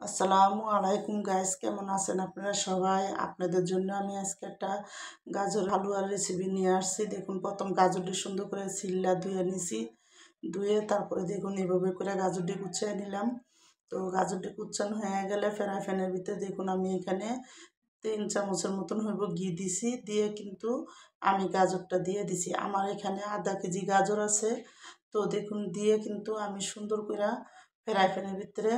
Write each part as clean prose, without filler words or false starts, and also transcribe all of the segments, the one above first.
আসসালামু আলাইকুম গাইস, কেমন আছেন আপনারা সবাই? আপনাদের জন্য আমি আজকে একটা গাজর হালুয়ার রেসিপি নিয়ে আসছি। দেখুন, প্রথম গাজরটি সুন্দর করে ছিললা ধুয়ে নিছি। ধুয়ে তারপরে দেখুন এভাবে করে গাজরটি কুচিয়ে নিলাম। তো গাজরটি কুচানো হয়ে গেলে ফ্রাই প্যানের ভিতরে দেখুন আমি এখানে 3 চামচের মতন হইব ঘি দিছি। দিয়ে কিন্তু আমি গাজরটা দিয়ে দিছি। আমার এখানে আধা কেজি গাজর আছে। তো দেখুন দিয়ে কিন্তু আমি সুন্দর করে ফ্রাই প্যানের ভিতরে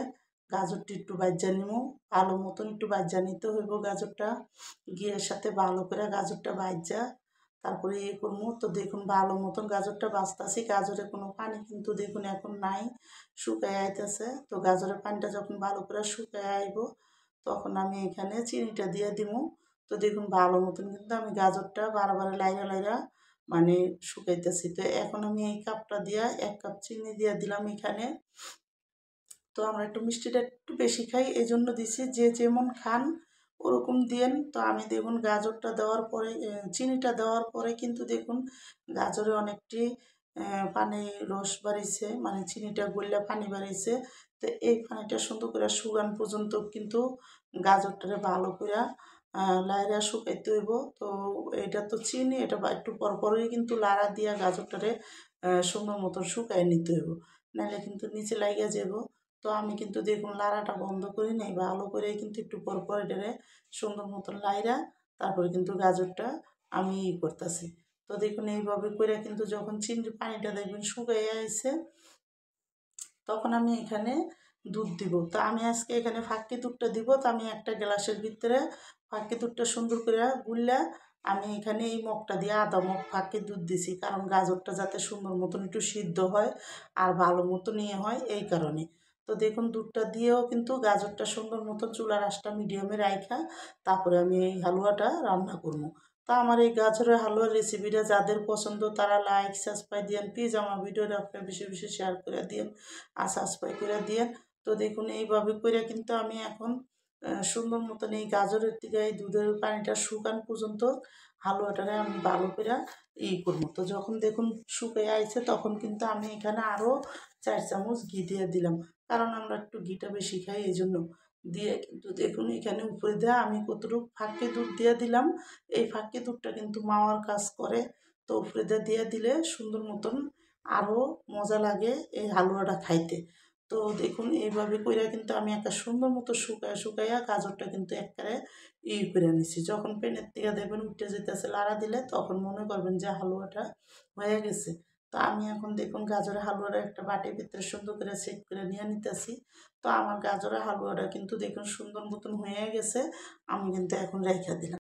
গাজরটি একটু ভাজা নিমু। ভালো মতন একটু ভাজা নিতে হইব গাজরটা। ঘিয়ের সাথে ভালো করে গাজরটা ভাজা তারপরে করবো। তো দেখুন ভালো মতন গাজরটা ভাজতেছি। গাজরে কোনো পানি কিন্তু দেখুন এখন নাই, শুকায় আইতেছে। তো গাজরের পানিটা যখন ভালো করে শুকায় আইব তখন আমি এখানে চিনিটা দিয়ে দিব। তো দেখুন ভালো মতন কিন্তু আমি গাজরটা বারবার লাইরা লাইরা মানে শুকাইতেছি। তো এখন আমি এই কাপটা দিয়া 1 কাপ চিনি দিয়ে দিলাম এখানে। তো আমরা একটু মিষ্টিটা একটু বেশি খাই, এই জন্য দিছি। যে যেমন খান ওরকম দিয়েন। তো আমি দেখুন গাজরটা দেওয়ার পরে চিনিটা দেওয়ার পরে কিন্তু দেখুন গাজরে অনেকটি পানি রস বাড়িছে, মানে চিনিটা গললে পানি বাড়িছে। তো এই পানিটা সুন্দর করে শুকান পর্যন্ত কিন্তু গাজরটারে ভালো করে লাইরা শুকাইতে হইব। তো এটা তো চিনি, এটা একটু পরপরই কিন্তু লাড়া দিয়া গাজরটারে সুন্দর মতন শুকাই নিতে হইব, নাহলে কিন্তু নিচে লাগিয়ে যাব। তো আমি কিন্তু দেখুন লাড়াটা বন্ধ করি নাই, ভালো করে কিন্তু একটু পর পর এটারে সুন্দর মতন লাইরা তারপরে কিন্তু গাজরটা আমি করতেছি। তো দেখুন এইভাবে করে কিন্তু যখন চিনির পানিটা দেখবেন শুকিয়ে আসছে তখন আমি এখানে দুধ দিব। তো আমি আজকে এখানে ফাঁকি দুধটা দিব। তো আমি একটা গ্লাসের ভিতরে ফাঁকি দুধটা সুন্দর করে গুললা আমি এখানে এই মগটা দিয়ে আধা মগ ফাঁকি দুধ দিছি, কারণ গাজরটা যাতে সুন্দর মতন একটু সিদ্ধ হয় আর ভালো মতন ইয়ে হয় এই কারণে। তো দেখুন দুধটা দিয়েও কিন্তু গাজরটা সুন্দর মতো চুলার আঁচটা মিডিয়ামে রাখা তারপরে আমি এই হালুয়াটা রান্না করবো। তা আমার এই গাজরের হালুয়ার রেসিপিটা যাদের পছন্দ তারা লাইক সাবস্ক্রাইব দিয়েন। প্লিজ আমার ভিডিওটা আপনার বেশি বেশি শেয়ার করে দিন আর সাবস্ক্রাইব করে দিয়েন। তো দেখুন এইভাবে করে কিন্তু আমি এখন সুন্দর মতন এই গাজরের থেকে এই দুধের পানিটা শুকান পর্যন্ত হালুয়াটারে আমি ভালো করে করবো। তো যখন দেখুন শুকিয়ে আইছে তখন কিন্তু আমি এখানে আরও 4 চামচ ঘি দিয়ে দিলাম, কারণ আমরা একটু ঘিটা বেশি খাই এই জন্য। দিয়ে কিন্তু দেখুন এখানে উপরে দেওয়া আমি কতটুকু ফাঁকি দুধ দিয়ে দিলাম। এই ফাঁকি দুধটা কিন্তু মাওয়ার কাজ করে। তো উপরে দিয়ে দিলে সুন্দর মতন আরও মজা লাগে এই হালুয়াটা খাইতে। তো দেখুন এইভাবে কইরা কিন্তু আমি একটা সুন্দর মতো শুকাইয়া গাজরটা কিন্তু একবারে করে নিছি। যখন পেনের থেকে দেখবেন উঠে যেতেছে লাড়া দিলে তখন মনে করবেন যে হালুয়াটা হয়ে গেছে। তো আমি এখন দেখুন গাজরের হালুয়াটা একটা বাটির ভিতরে সুন্দর করে সেট করে নিয়ে নিতেছি। তো আমার গাজরের হালুয়াটা কিন্তু দেখুন সুন্দর মতন হয়ে গেছে। আমি কিন্তু এখন রেখে দিলাম।